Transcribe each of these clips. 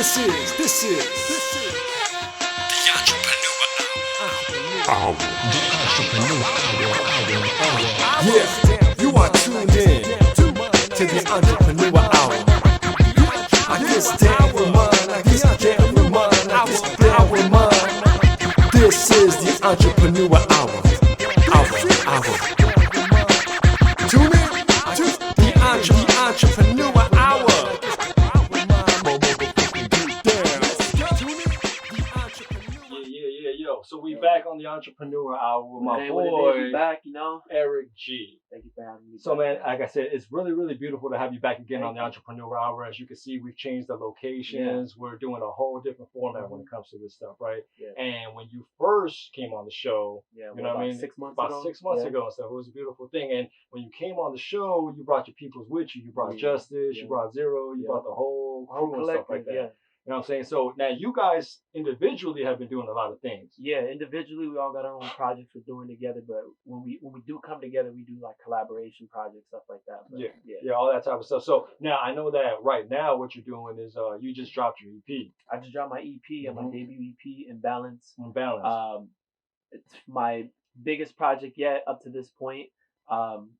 This is the entrepreneur hour. The entrepreneur hour. Yeah, you are tuned in to the entrepreneur hour. I guess down with mine, I guess down with mine, I guess down with mine. This is the entrepreneur hour. Tune in to the entrepreneur hour. Yo. So we back on the entrepreneur hour with my boy, back, Airick G. Thank you for having me. So man, like I said, it's really beautiful to have you back again on the entrepreneur hour. As you can see, we've changed the locations. Yeah. We're doing a whole different format when it comes to this stuff, right? Yeah. And when you first came on the show, you know what I mean? 6 months about ago? 6 months ago and stuff. It was a beautiful thing. And when you came on the show, you brought your peoples with you. You brought Justice, you brought Zero, you brought the whole crew and stuff like that. Yeah. You know what I'm saying? So now you guys individually have been doing a lot of things. Yeah, individually we all got our own projects we're doing together, but when we do come together, we do like collaboration projects, stuff like that. But, yeah, all that type of stuff. So now I know that right now what you're doing is you just dropped your EP. I just dropped my EP and my debut EP, In Balance. It's my biggest project yet up to this point.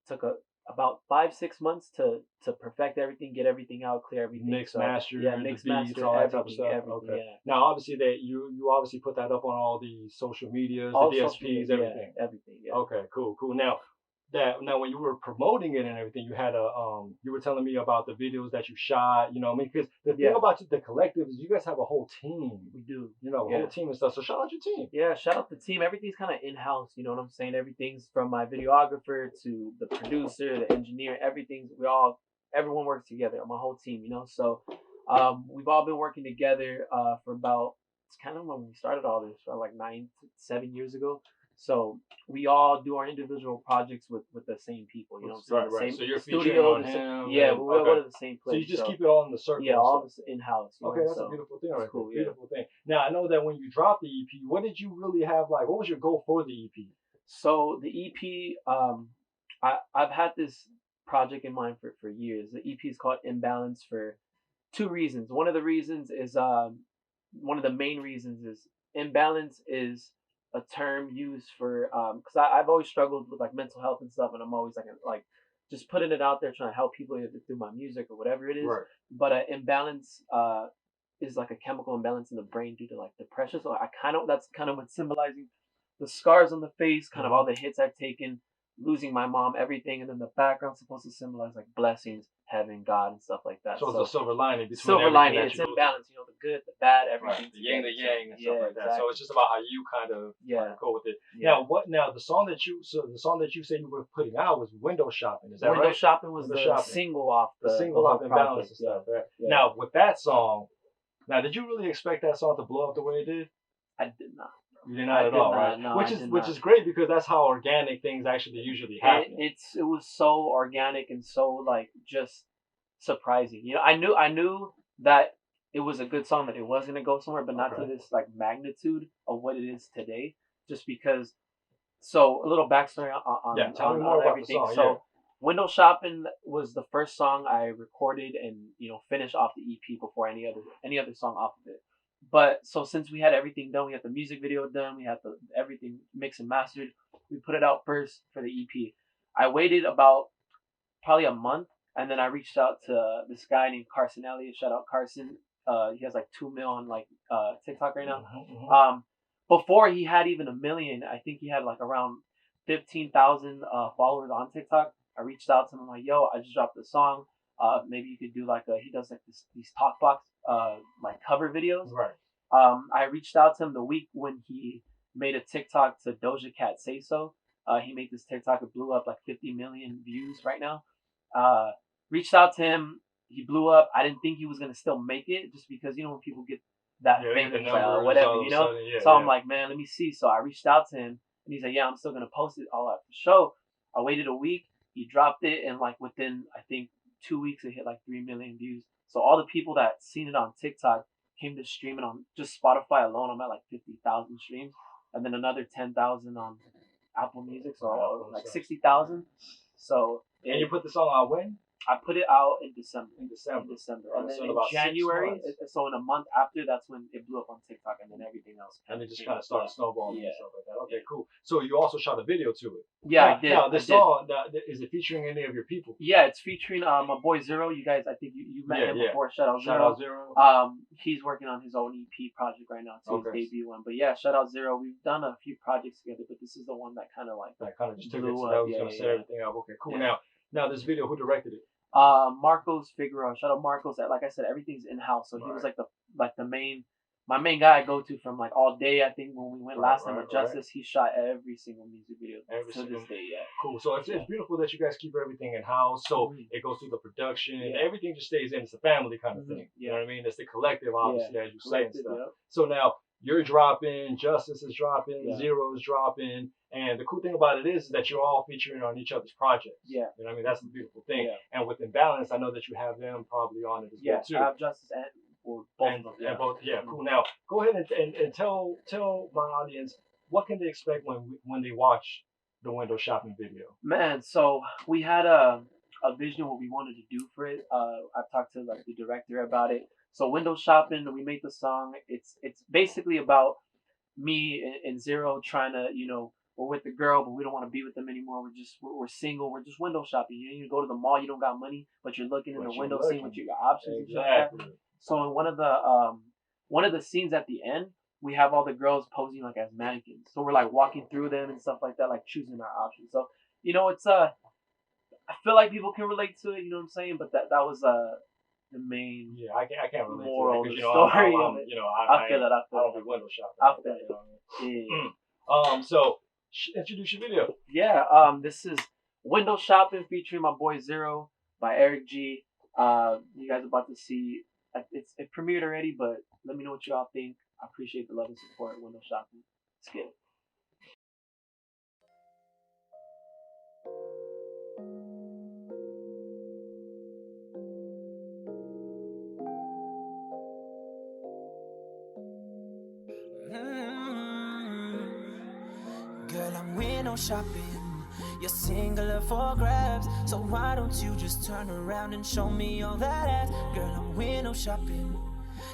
Took about 5-6 months to perfect everything, get everything out, clear everything. Mix, master, master, all that type of stuff. Okay. Yeah. Now, obviously, that you obviously put that up on all the social medias, all the DSPs, everything. Everything. Yeah. Okay, cool. Now when you were promoting it and everything, you had you were telling me about the videos that you shot. You know what I mean? Because the thing about the collective is you guys have a whole team. We do. You know, a whole team and stuff. So shout out your team. Yeah, shout out the team. Everything's kind of in-house. You know what I'm saying? Everything's from my videographer to the producer, the engineer. Everyone works together. My whole team. You know, so we've all been working together for about. It's kind of when we started all this, like 7 years ago. So we all do our individual projects with the same people, you know what I'm saying? Right. So you're studio, on him. we'll go to the same place. So you just keep it all in the circle. Yeah, all this in-house. Okay, that's a beautiful thing. Right, cool. Beautiful thing. Now I know that when you dropped the EP, what did you really have? Like, what was your goal for the EP? So the EP, I've had this project in mind for years. The EP is called Imbalance for 2 reasons. One of the reasons is one of the main reasons is imbalance is a term used for because I've always struggled with like mental health and stuff, and I'm always like just putting it out there trying to help people either through my music or whatever it is. Right. But imbalance is like a chemical imbalance in the brain due to like depression. So that's kind of what's symbolizing the scars on the face, kind of all the hits I've taken, losing my mom, everything, and then the background's supposed to symbolize like blessings, heaven, God, and stuff like that. So it's a silver lining between silver lining. It's in balance, you know, the good, the bad, everything. Right. The yin, the yang, and stuff like that. So it's just about how you kind of go with it. Yeah. Now the song that you said you were putting out was Window Shopping. Is that right? Window Shopping was the single off the single off Imbalance and stuff. Right? Yeah. Now with that song, did you really expect that song to blow up the way it did? I did not. You did not at all, right? No, which is great because that's how organic things actually usually happen. It was so organic and so like just surprising. You know, I knew that it was a good song, that it was gonna go somewhere, but not to this like magnitude of what it is today. Just because. So a little backstory on everything. The song, so Window Shopping was the first song I recorded and finished off the EP before any other song off of it. But so since we had everything done, we had the music video done, we had everything mixed and mastered, we put it out first for the EP. I waited about probably a month, and then I reached out to this guy named Carson Elliott. Shout out Carson. He has like 2 million on like TikTok right now. Before he had even 1 million, I think he had like around 15,000 followers on TikTok. I reached out to him. I'm like, yo, I just dropped a song. Maybe you could do like he does like these talk box like cover videos. Right. I reached out to him the week when he made a TikTok to Doja Cat Say So. He made this TikTok, it blew up like 50 million views right now. Reached out to him, he blew up. I didn't think he was gonna still make it, just because when people get that famous whatever, So I'm like, man, let me see. So I reached out to him and he's like, yeah, I'm still gonna post it all after the show. I waited a week, he dropped it, and like within I think 2 weeks it hit like 3 million views. So all the people that seen it on TikTok came to stream it on just Spotify alone. I'm at like 50,000 streams, and then another 10,000 on Apple Music, so like 60,000. So and you put the song out when? I put it out in December. In December. And then So in about 6 January, months. so in a month after, that's when it blew up on TikTok, and then everything else. And it just kind of started snowballing Yeah. and stuff like that. Okay, cool. So you also shot a video to it. Yeah, now, I did. Now, the I did. song, is it featuring any of your people? Yeah, it's featuring my boy Zero. You guys, I think you met him before. Shout out Zero. He's working on his own EP project right now too, his debut one. But yeah, shout out Zero. We've done a few projects together, but this is the one that kind of just took it. blew So up. that was gonna set everything up. Okay, cool. Yeah. Now this video, who directed it? Marcos Figueroa. Shout out Marcos. Like I said, everything's in house. So he was my main guy I go to from like all day. I think when we went last time with Justice, he shot every single music video to this day. Yeah. Cool. So it's beautiful that you guys keep everything in house. So it goes through the production. Everything just stays in. It's a family kind of thing. You know what I mean? It's the collective, obviously, as you say and stuff. So now you're dropping, Justice is dropping, Zero is dropping, and the cool thing about it is that you're all featuring on each other's projects. Yeah. You know what I mean? That's the beautiful thing. Yeah. And with Imbalance, I know that you have them probably on it as well too. Yeah, I have Justice and both of them. And both. Yeah, cool. Now go ahead and tell my audience what can they expect when they watch the window shopping video. Man, so we had a vision what we wanted to do for it. I've talked to like the director about it. So window shopping, we made the song. It's basically about me and Zero trying to, we're with the girl, but we don't want to be with them anymore. We're single. We're just window shopping. You go to the mall, you don't got money, but you're looking in the window, seeing what you got options. Exactly. So in one of the scenes at the end, we have all the girls posing like as mannequins. So we're like walking through them and stuff like that, like choosing our options. So it's I feel like people can relate to it. You know what I'm saying? But that was the main I can't relate moral to it, of the story. I feel that. I don't do window shopping. I feel it. So introduce your video. Yeah. This is Window Shopping featuring my boy Zero by Airick G. You guys are about to see. It premiered already, but let me know what y'all think. I appreciate the love and support. Window Shopping. Let's get it. Girl, I'm window shopping. You're singular for grabs, so why don't you just turn around and show me all that ass? Girl, I'm window shopping.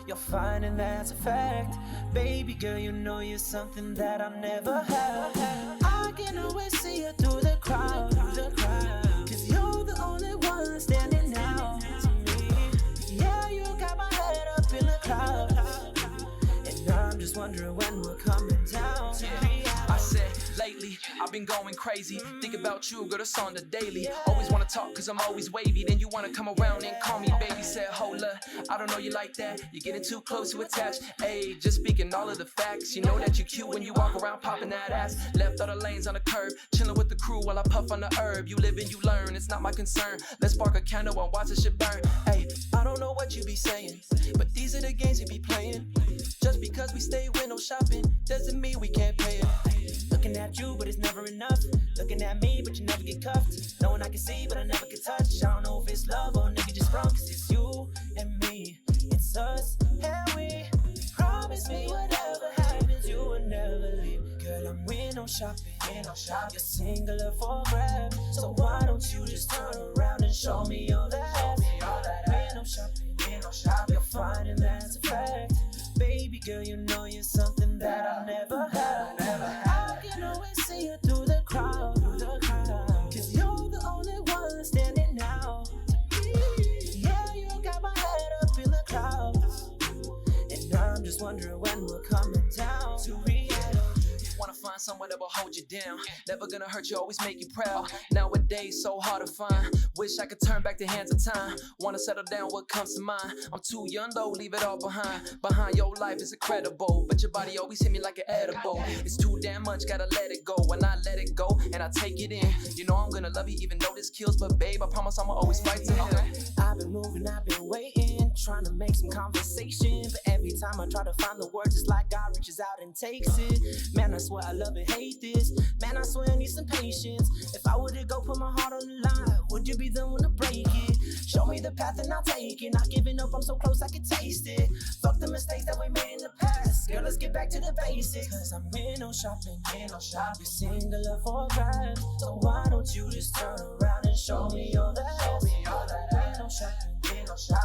You're fine and that's a fact. Baby girl, you know you're something that I never had. I can always see you through the crowd, cause you're the only one standing out to me. Yeah, you got my head up in the clouds, and I'm just wondering when we're coming down to me. I said, lately, I've been going crazy. Think about you, girl, that's on the daily. Always wanna talk, cause I'm always wavy. Then you wanna come around and call me baby. Said, hold up, I don't know you like that. You're getting too close to attach. Ayy, just speaking all of the facts. You know that you cute when you walk around popping that ass. Left all the lanes on the curb, chilling with the crew while I puff on the herb. You live and you learn, it's not my concern. Let's spark a candle and watch the shit burn. Ayy, I don't know what you be saying, but these are the games you be playing. Just because we stay window shopping doesn't mean we can't pay it. Looking at you, but it's never enough. Looking at me, but you never get cuffed. Knowing I can see, but I never can touch. I don't know if it's love or nigga just sprung. Cause it's you and me, it's us and we. Promise me whatever happens, you will never leave. Girl, I'm window shopping. You're singular for grabs, so why don't you just turn around and show me all that? Window shopping, you're fine and that's a fact. Baby girl, you know you're something that I never had. I can always see you through the crowd, cause you're the only one standing out to me. Yeah, you got my head up in the clouds, and I'm just wondering when we're coming down to reality. Wanna find someone that will hold you down, never gonna hurt you, always make you proud. Nowadays, so hard to find. Wish I could turn back the hands of time. Wanna settle down, what comes to mind? I'm too young though, leave it all behind. Behind your life is incredible, but your body always hit me like an edible. It's too damn much, gotta let it go. When I let it go and I take it in, you know I'm gonna love you even though this kills. But babe, I promise I'ma always fight to him. I've been moving, I've been waiting, trying to make some conversation, but every time I try to find the words, it's like God reaches out and takes it. Man, I swear I love and hate this. Man, I swear I need some patience. If I were to go put my heart on the line, would you be the one to break it? Show me the path and I'll take it. Not giving up, I'm so close I can taste it. Fuck the mistakes that we made in the past. Girl, let's get back to the basics. Cause I'm window shopping, You're single for a ride. So why don't you just turn around and show me all that? Window shopping,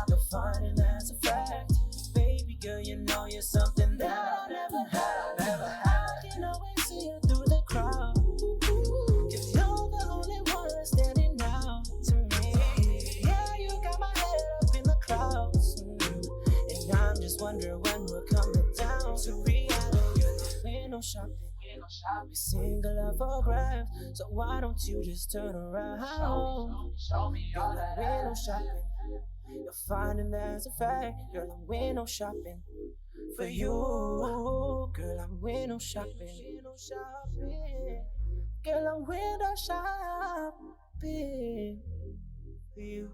you're finding that's a fact. Baby girl, you know you're something that I never had. I can always see you through the crowd. Cause you're the only one that's standing out to me. Yeah, you got my head up in the clouds. And I'm just wondering when we're coming down to reality. Window shopping, you're single up for grabs. So why don't you just turn around? Show me all that. Window shopping, you're finding that's a fact. Girl, I'm window shopping for you. Girl, I'm window shopping. Girl, I'm window shopping for you.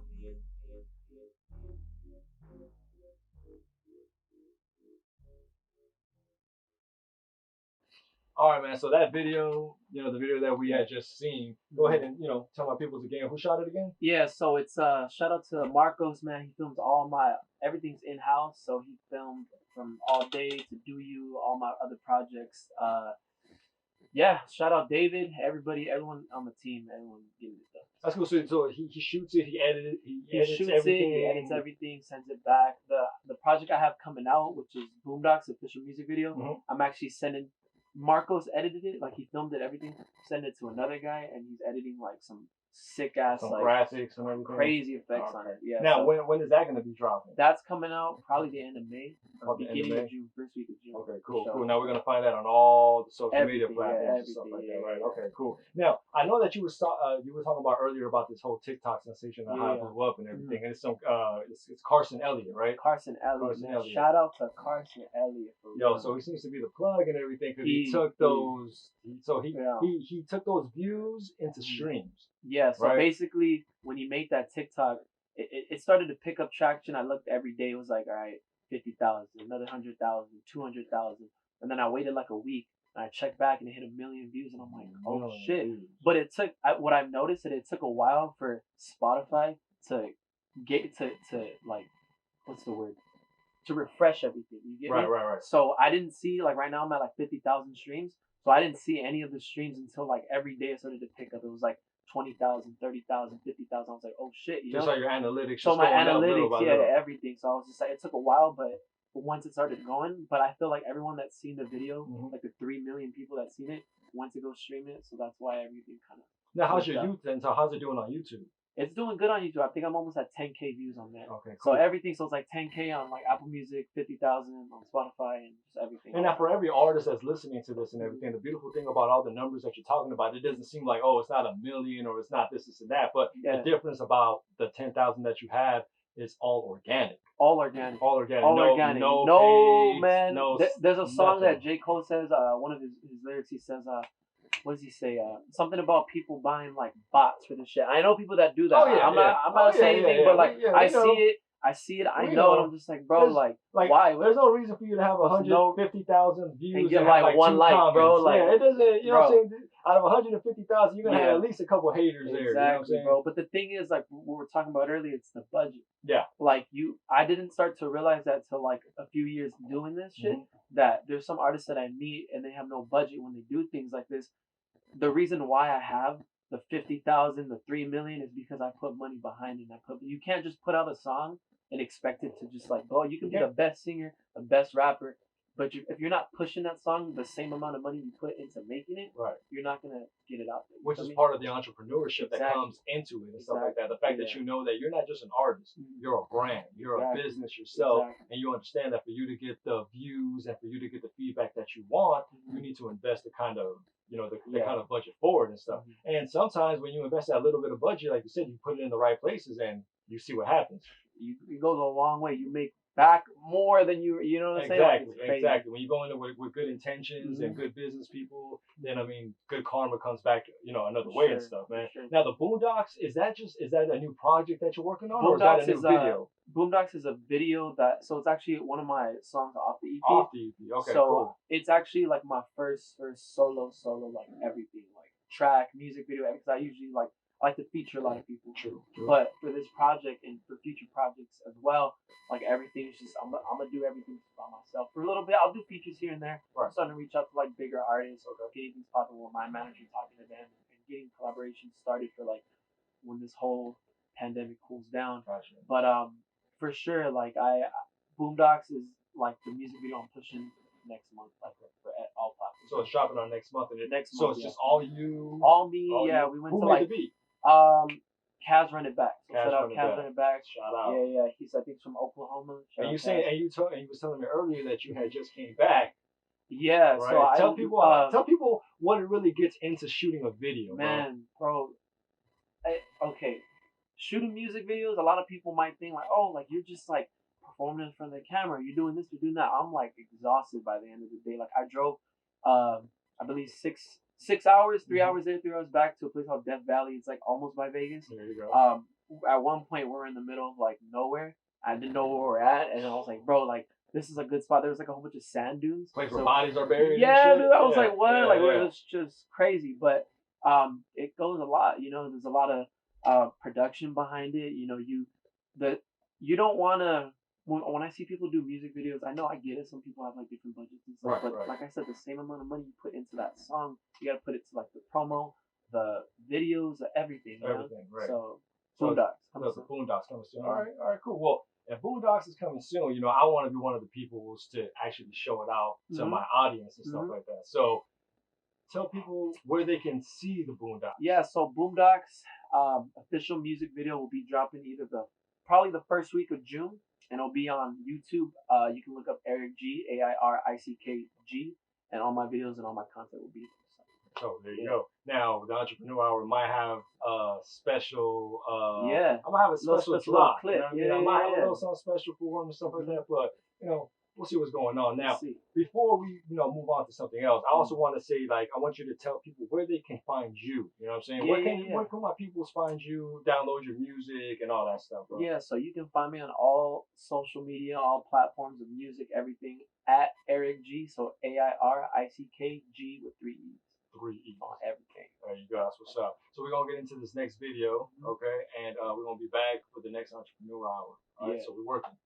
All right, man. So that video, the video that we had just seen, go ahead and, tell my peoples again. Who shot it again? Yeah, so it's shout out to Marcos, man. He films everything's in house. So he filmed from All Day to Do You, all my other projects. Yeah, shout out David, everyone on the team, everyone getting it done. That's cool. So he shoots it, he edits everything. He edits everything, sends it back. The project I have coming out, which is Boondocks official music video, I'm actually sending. Marcos edited it, like he filmed it, everything, sent it to another guy, and he's editing like some sick ass like graphics and everything, crazy effects on it. Yeah. Now, so when is that going to be dropping? That's coming out probably the end of May, or beginning of June, first week of June. Okay, cool. Now we're gonna find that on all the social media Everything, platforms and stuff like that, right? Okay, cool. Now I know that you were talking about earlier about this whole TikTok sensation and how it blew up and everything, and it's it's Carson Elliott, right? Carson Elliott. Shout out to Carson Elliott. So he seems to be the plug and everything because he took those. He took those views into streams. Yeah. So basically, when he made that TikTok, it started to pick up traction. I looked every day. It was like, all right, 50,000, another 100,000, 200,000, and then I waited like a week and I checked back and it hit 1 million views and I'm like, oh shit! But it took what I've noticed that it took a while for Spotify to get to like, what's the word? To refresh everything. You get me? Right. So I didn't see, like, right now I'm at like 50,000 streams. So I didn't see any of the streams until like every day it started to pick up. It was like 20,000, 30,000, 50,000. I was like, oh shit, just like your analytics. So my analytics, everything. So I was just like, it took a while, but once it started going, but I feel like everyone that's seen the video, like the 3 million people that seen it, went to go stream it. So that's why everything kind of. Now, how's your youth then? So how's it doing on YouTube? It's doing good on YouTube. I think I'm almost at 10K views on there. Okay, cool. So everything, so it's like 10K on like Apple Music, 50,000 on Spotify, and just everything. And now for every artist that's listening to this and everything, the beautiful thing about all the numbers that you're talking about, it doesn't seem like, it's not 1 million or it's not this and that. But the difference about the 10,000 that you have is all organic. All organic. No, page, man. There's a song nothing. that J. Cole says, one of his lyrics, he says, what does he say? Something about people buying like bots for this shit. I know people that do that. I'm not saying anything, but like I see it. I know, and I'm just like, bro, like why? There's no reason for you to have 150,000 views and get like one like, bro. Like, it doesn't. You know what I'm saying? Out of 150,000, you're gonna have at least a couple haters there. Exactly, you know what I'm saying? Bro. But the thing is, like what we were talking about earlier, it's the budget. Yeah. Like I didn't start to realize that till like a few years doing this shit. That there's some artists that I meet and they have no budget when they do things like this. The reason why I have the 50,000, the 3 million is because I put money behind it. You can't just put out a song and expect it to just like, you can be the best singer, the best rapper, but if you're not pushing that song the same amount of money you put into making it, you're not gonna get it out there. Which is part of the entrepreneurship that comes into it and stuff like that. The fact that you know that you're not just an artist, you're a brand, you're a business yourself, and you understand that for you to get the views and for you to get the feedback that you want, you need to invest the kind of the kind of budget forward and stuff. And sometimes when you invest that little bit of budget, like you said, you put it in the right places and you see what happens. It goes a long way. You make back more than you know what I'm saying? Exactly. When you go in there with good intentions and good business people, then good karma comes back, another way and stuff, man. Sure. Now the Boondocks, is that a new project that you're working on, or is that a new video? Boondocks is a video so it's actually one of my songs off the EP. Okay, so cool. It's actually like my first solo like everything, like track, music video, because I usually like I like to feature a lot of people. True. But for this project and for future projects as well, like everything's just I'm gonna do everything by myself for a little bit. I'll do features here and there. Right. I'm starting to reach out to like bigger artists, getting things popping with my manager, talking to them, and getting collaborations started for like when this whole pandemic cools down. Gotcha. But for sure, like Boondocks is like the music video I'm pushing next month, like for all platforms. So it's dropping on next month, and next so month, it's just all you, all me. all yeah, you. we went Who to made like the beat? Kaz Run It Back. So Kaz shout out Run It Kaz Back. Run It Back. Shout out. Yeah. He's I think from Oklahoma. Shout And you out saying, Kaz. and you was telling me earlier that you had just came back. Yeah. Right? So tell people what it really gets into shooting a video. Man, bro. Okay, shooting music videos. A lot of people might think like, oh, like you're just like performing in front of the camera. You're doing this, you're doing that. I'm like exhausted by the end of the day. Like I drove, I believe 6 hours, 3 hours there, 3 hours back to a place called Death Valley. It's like almost by Vegas. There you go. At one point we're in the middle of like nowhere. I didn't know where we're at, and I was like, bro, like this is a good spot. There was like a whole bunch of sand dunes. Place where bodies are buried. Yeah, and shit. dude. I was like, what? Yeah, it was just crazy. But it goes a lot. You know, there's a lot of production behind it. You know, you don't want to. When I see people do music videos, I know I get it. Some people have like different budgets and stuff, but like I said, the same amount of money you put into that song, you got to put it to like the promo, the videos, everything. Everything, right? So Boondocks. The Boondocks coming soon. All right, cool. Well, if Boondocks is coming soon, you know, I want to be one of the people to actually show it out to my audience and stuff like that. So tell people where they can see the Boondocks. Yeah, so Boondocks official music video will be dropping probably the first week of June, and it'll be on YouTube. You can look up Airick G, AIRICKG, and all my videos and all my content will be there. Oh, there you go. Now, the Entrepreneur Hour might have a special. I'm gonna have a special drop. Clip. You know I might have a little something special for him and stuff like that. But you know, we'll see what's going on. Now, before we move on to something else, I also want to say I want you to tell people where they can find you. You know what I'm saying? Where can my people find you? Download your music and all that stuff, bro. Yeah, so you can find me on all social media, all platforms of music, everything at Airick G. So AIRICKG with 3 E's. 3 E's on everything. There you go. That's what's up. So we're gonna get into this next video, okay? And we're gonna be back for the next Entrepreneur Hour. All right. So we're working.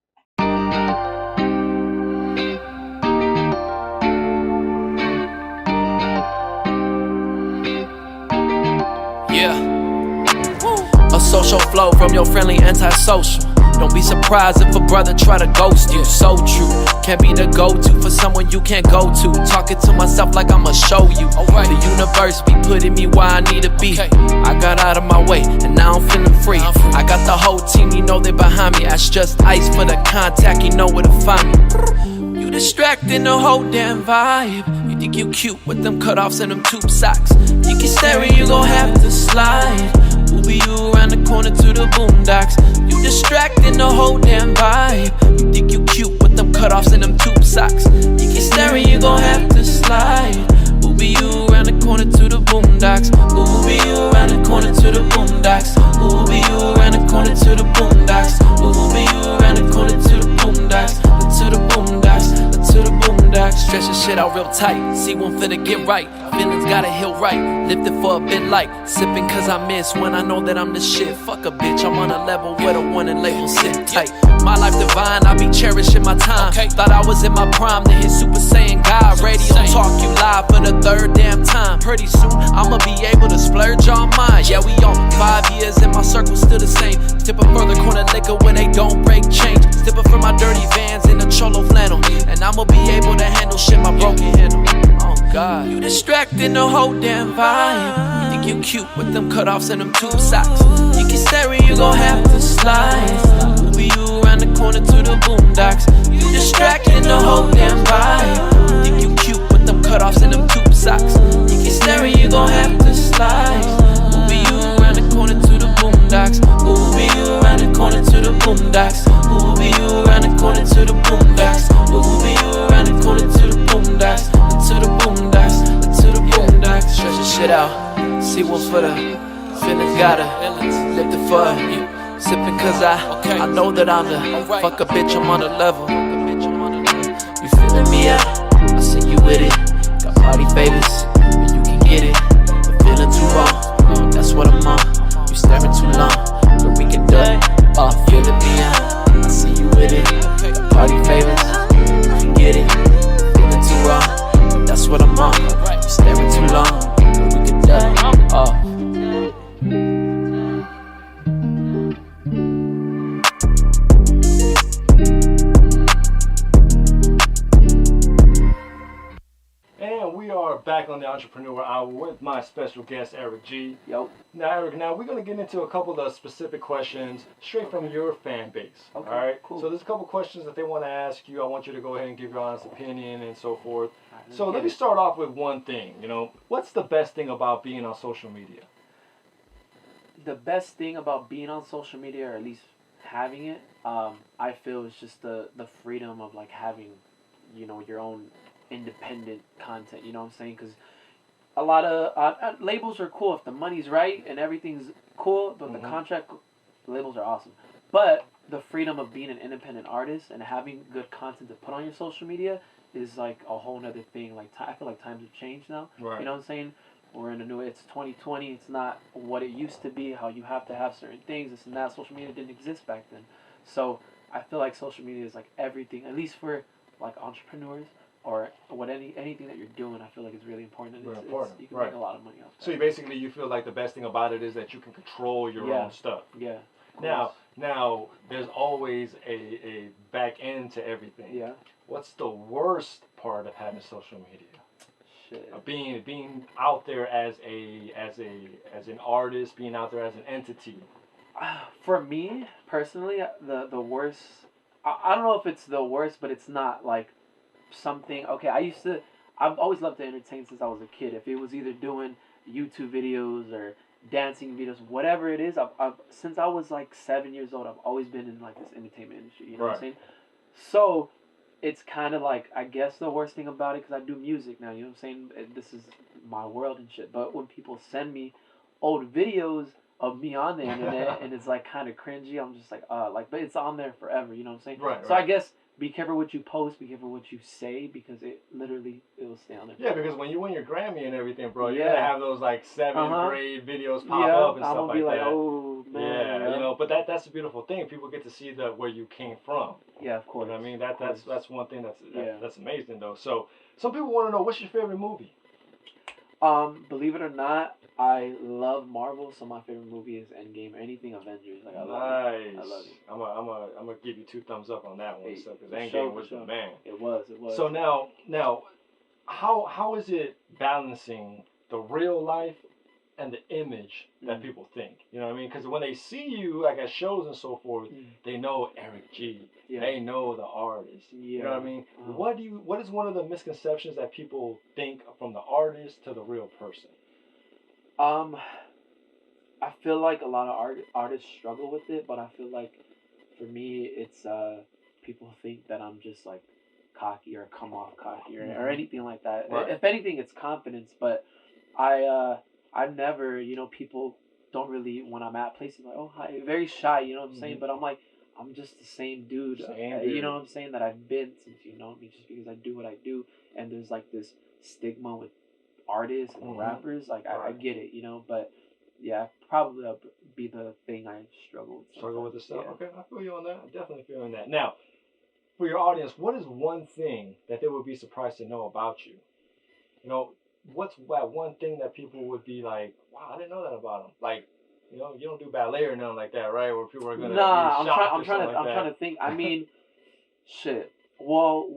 A social flow from your friendly antisocial. Don't be surprised if a brother try to ghost you. So true, can't be the go-to for someone you can't go to. Talking to myself like I'ma show you. The universe be putting me where I need to be. I got out of my way and now I'm feeling free. I got the whole team, you know they behind me. That's just ice for the contact, you know where to find me. You distracting the whole damn vibe. You think you cute with them cutoffs and them tube socks. You keep staring, you gon' have to slide. Who be you around the corner to the boondocks? You distracting the whole damn vibe. You think you cute with them cutoffs and them tube socks. You keep staring, you gon' have to slide. Who be you around the corner to the boondocks? Who be you around the corner to the boondocks? Who be you around the corner to the boondocks? Who be you around the corner to the boondocks? To the boondocks, to the boondocks. Stretch the shit out real tight. See one finna get right. Feelings gotta heal right. Lifted for a bit light. Sipping cause I miss when I know that I'm the shit. Fuck a bitch, I'm on a level where the one and label sit tight. My life divine, I be cherishing my time. Thought I was in my prime to hit Super Saiyan God. Radio talk you live for the 3rd damn time. Pretty soon, I'ma be able to splurge on mine. Yeah, we on 5 years and my circle still the same. Tipping further corner liquor when they don't break change. Tipping from my dirty vans in a cholo flannel. And I'ma be able to handle shit my broken handle. Oh God, you distracting the whole damn vibe. You think you cute with them cutoffs and them tube socks. You keep staring, you gon' have to slide. Who be you around the corner to the boondocks? You distracting the whole damn vibe. You think you cute with them cutoffs and them tube socks. You keep staring, you gon' have to slide. Who be you around the corner to the boondocks? Who be you around the corner to the boondocks? Who be you around the corner to the boondocks? Who be you around the corner to the boondocks? To the boondocks, to the boondocks. Stretch the shit out. See one for the feelings gotta lift it for you. Sipping cause I know that I'm the fuck a bitch, I'm on the level. You feeling me out? I see you with it. Got party favors, and you can get it. The feeling too raw, that's what I'm on. You staring too long, but we can do it. Feel it being, I see you with it. The party favors, forget it. Feeling too raw, that's what I'm on. You staring too long, but we can do it. And we are back on the Entrepreneur Hour with my special guest, Airick G. Yo. Now, Airick, we're going to get into a couple of specific questions straight from your fan base. Okay, all right? cool. So there's a couple questions that they want to ask you. I want you to go ahead and give your honest opinion and so forth. So let me start off with one thing. What's the best thing about being on social media? The best thing about being on social media, or at least having it, I feel is just the freedom of like having, your own independent content. You know what I'm saying? Because a lot of labels are cool if the money's right and everything's cool, but the contract labels are awesome. But the freedom of being an independent artist and having good content to put on your social media is like a whole nother thing. Like I feel like times have changed now. Right. You know what I'm saying? We're in it's 2020. It's not what it used to be. How you have to have certain things. This and that. Social media didn't exist back then. So I feel like social media is like everything. At least for like entrepreneurs or anything that you're doing, I feel like it's really important. And you can make a lot of money off that. So you feel like the best thing about it is that you can control your own stuff. Yeah. Now, there's always a back end to everything. Yeah. What's the worst part of having social media? Shit. Being out there as an artist, being out there as an entity. For me personally, the worst. I don't know if it's the worst, but it's not like something. Okay, I've always loved to entertain since I was a kid. If it was either doing YouTube videos or dancing videos, whatever it is, I've since I was like 7 years old, I've always been in like this entertainment industry. You know what I'm saying? So it's kind of like, I guess the worst thing about it, because I do music now. You know what I'm saying? This is my world and shit. But when people send me old videos of me on the internet and it's like kind of cringy, I'm just like, but it's on there forever. You know what I'm saying? Right. So I guess be careful what you post, be careful what you say, because it will stay on there. Yeah, because when you win your Grammy and everything, bro, you're gonna have those like 7th grade videos pop up and stuff like that. I'm gonna be like, oh man. Yeah, but that's a beautiful thing. People get to see where you came from. Yeah, of course. You know what I mean? That's one thing that's amazing though. So some people want to know, what's your favorite movie? Believe it or not, I love Marvel, so my favorite movie is Endgame. Anything Avengers, like I love it. I love it. I'm gonna give you 2 thumbs up on that one, because Endgame was the man. It was. So now, how is it balancing the real life and the image that people think? You know what I mean? Because when they see you like at shows and so forth, they know Airick G. Yeah. They know the artist. Yeah. You know what I mean? What is one of the misconceptions that people think from the artist to the real person? I feel like a lot of artists struggle with it, but I feel like for me, it's people think that I'm just like cocky or come off cocky or anything like that. Right. If anything, it's confidence. But I never, people don't really, when I'm at places, like, oh hi, very shy. You know what I'm saying? But I'm like, I'm just the same dude. You know what I'm saying? That I've been since you know me, just because I do what I do. And there's like this stigma with artists and rappers. Like I get it, but yeah, probably that'll be the thing I struggle with. Struggle with the stuff? Yeah. Okay, I feel you on that. I'm definitely feeling that. Now, for your audience, what is one thing that they would be surprised to know about you? What's that one thing that people would be like, wow, I didn't know that about them? Like, you don't do ballet or nothing like that, right? Where people are gonna be shocked I'm trying to think. I mean, shit. Well,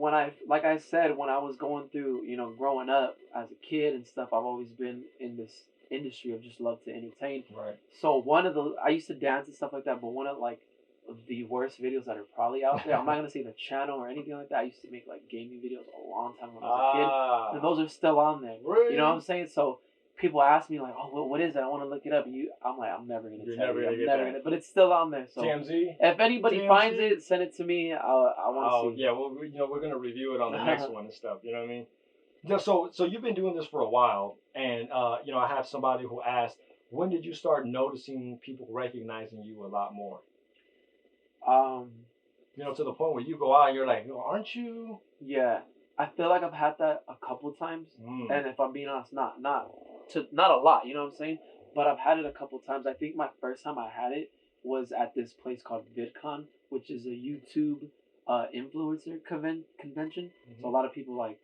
like I said, when I was going through, growing up as a kid and stuff, I've always been in this industry of just love to entertain. Right. So I used to dance and stuff like that, but one of like the worst videos that are probably out there, I'm not gonna say the channel or anything like that. I used to make like gaming videos a long time when I was a kid, and those are still on there. Really? You know what I'm saying? So people ask me like, oh, what is that? I want to look it up. And I'm like, I'm never gonna tell you. I'm never gonna. But it's still on there. So TMZ. If anybody finds it, send it to me. I want to see. Yeah, well, we're gonna review it on the next one and stuff. You know what I mean? So you've been doing this for a while, and I have somebody who asked, when did you start noticing people recognizing you a lot more? To the point where you go out and you're like, aren't you? Yeah, I feel like I've had that a couple of times, and if I'm being honest, not a lot. You know what I'm saying? but I've had it a couple times. I think my first time I had it was at this place called VidCon, which is a YouTube influencer convention. So a lot of people like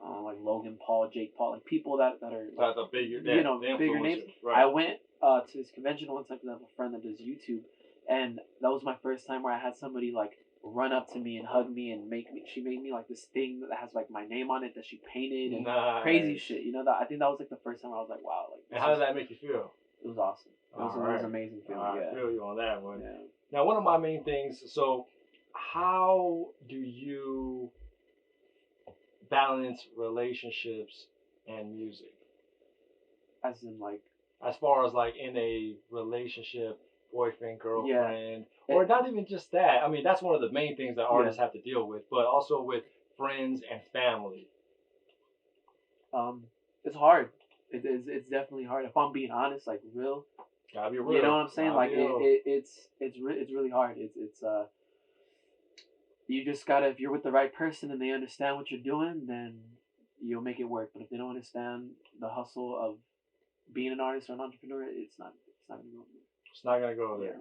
Logan Paul, Jake Paul, like people that are That's a bigger, bigger names. Right. I went to this convention one time because I have a friend that does YouTube, and that was my first time where I had somebody like run up to me and hug me and she made me like this thing that has like my name on it that she painted and crazy shit. You know, that I think that was like the first time I was like, wow. Like, and how did that make you feel? It was awesome. It was an amazing feeling. I feel you on that one. Yeah. Now, one of my main things. So, how do you balance relationships and music? As in, like, as far as like in a relationship, boyfriend, girlfriend, or not even just that. I mean, that's one of the main things that artists have to deal with, but also with friends and family. It's hard. It's definitely hard. If I'm being honest, like real. Gotta be real. You know what I'm saying? Like it's really hard. It's you just gotta, if you're with the right person and they understand what you're doing, then you'll make it work. But if they don't understand the hustle of being an artist or an entrepreneur, it's not gonna go there. It's not gonna go there.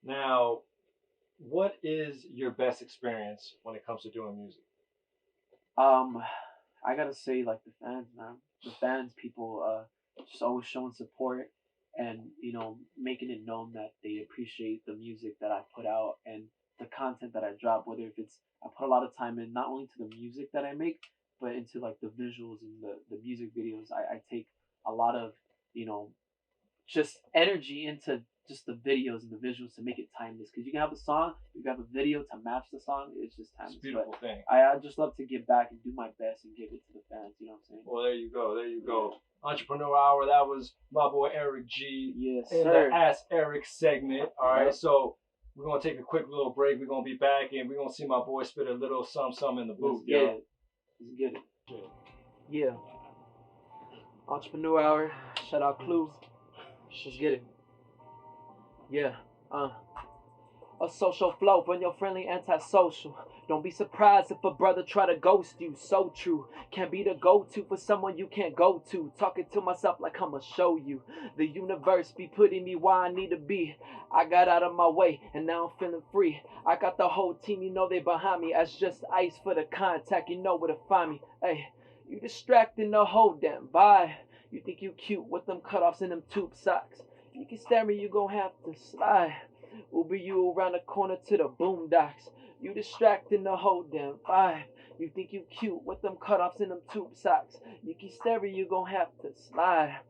Yeah. Now, what is your best experience when it comes to doing music? I gotta say, like, the fans, man. The fans, people, just always showing support and, you know, making it known that they appreciate the music that I put out and the content that I drop, whether if it's, I put a lot of time in not only to the music that I make, but into like the visuals and the music videos. I take a lot of, you know, just energy into just the videos and the visuals to make it timeless. Because you can have a song, you can have a video to match the song. It's just timeless. It's a beautiful thing. I just love to give back and do my best and give it to the fans. You know what I'm saying? Well, there you go. There you go. Entrepreneur Hour. That was my boy Airick G. Yes, in sir. the Ask Airick segment. All right. So we're gonna take a quick little break. We're gonna be back and we're gonna see my boy spit a little some in the booth. Let's get it. Yeah. Entrepreneur Hour. Shout out Klew. Let's get it. Yeah. A social flow when you're friendly, antisocial. Don't be surprised if a brother try to ghost you. So true. Can't be the go-to for someone you can't go to. Talking to myself like I'ma show you. The universe be putting me where I need to be. I got out of my way and now I'm feeling free. I got the whole team, you know they behind me. As just ice for the contact, you know where to find me. Hey, you distracting the whole damn vibe. You think you cute with them cutoffs and them tube socks. You can stare me, you gon' have to slide. Uber you around the corner to the boondocks. You distracting the whole damn vibe. You think you cute with them cutoffs and them tube socks. You can stare me, you gon' have to slide.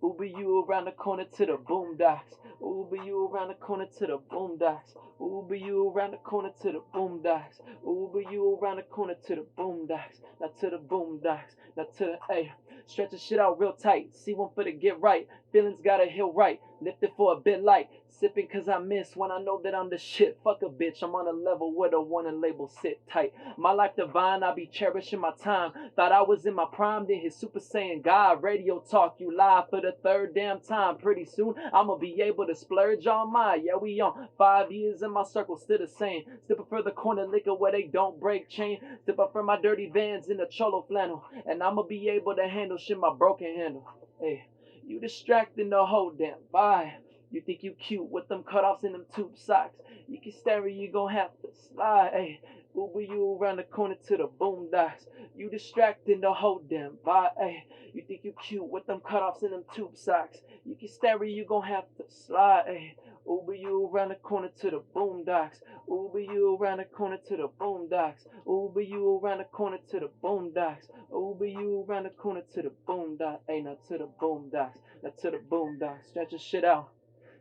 Uber you around the corner to the boondocks. Uber you around the corner to the boondocks. Uber you around the corner to the boondocks. Uber you around the corner to the boondocks. Not to the boondocks. Not to the hey. Stretch the shit out real tight. See one for the get right. Feelings gotta heal right. Lift it for a bit light. Sipping cause I miss when I know that I'm the shit. Fuck a bitch, I'm on a level where the one and label sit tight. My life divine, I be cherishing my time. Thought I was in my prime, then his Super Saiyan God. Radio talk you live for the third damn time. Pretty soon, I'ma be able to splurge on mine. Yeah, we on 5 years in my circle, still the same. Still prefer the corner liquor where they don't break chain. Still prefer my dirty Vans in the cholo flannel. And I'ma be able to handle shit my broken handle. Hey, you distracting the whole damn vibe. You think you cute with them cutoffs and them tube socks. You can stare it, you gon' have to slide. Hey, Uber you around the corner to the boondocks. You distracting the whole damn vibe. Hey, you think you cute with them cutoffs and them tube socks. You can stare it, you gon' have to slide. Hey, Uber you around the corner to the boondocks. Uber you around the corner to the boondocks. Uber you around the corner to the boondocks. Uber you around the corner to the boondocks. Hey, not to the boondocks. Not to the boondocks. Stretch your shit out.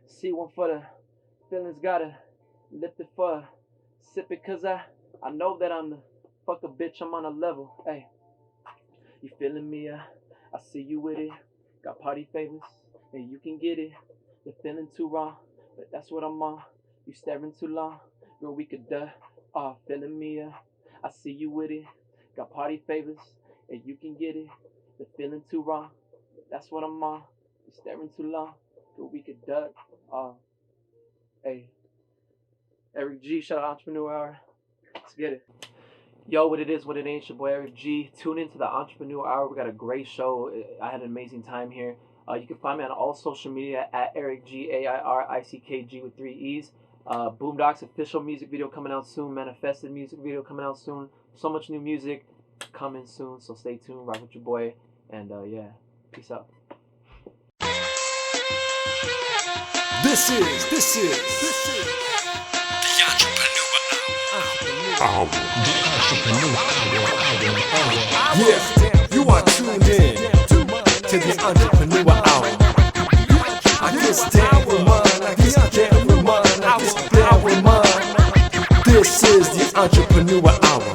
See one for the feelings, gotta lift it for a sip it cause I know that I'm the fuck a bitch, I'm on a level. Hey, you feeling me? I see you with it. Got party favors, and you can get it. You're feeling too raw, but that's what I'm on. You staring too long, girl, we could feeling me? I see you with it. Got party favors, and you can get it. You're feeling too raw, but that's what I'm on. You staring too long, girl, we could duck. Hey, Airick G, shout out Entrepreneur Hour. Let's get it. Yo, what it is, what it ain't, your boy Airick G. Tune into the Entrepreneur Hour. We got a great show. I had an amazing time here. You can find me on all social media at Airick G Airickg with 3 E's. Boondocks official music video coming out soon. Manifested music video coming out soon. So much new music coming soon. So stay tuned. Rock with your boy. And yeah, peace out. This is the Entrepreneur Hour. Yeah, you are tuned in to the Entrepreneur Hour. I get down with mine, I get down with mine, I get down with mine. This is the Entrepreneur Hour.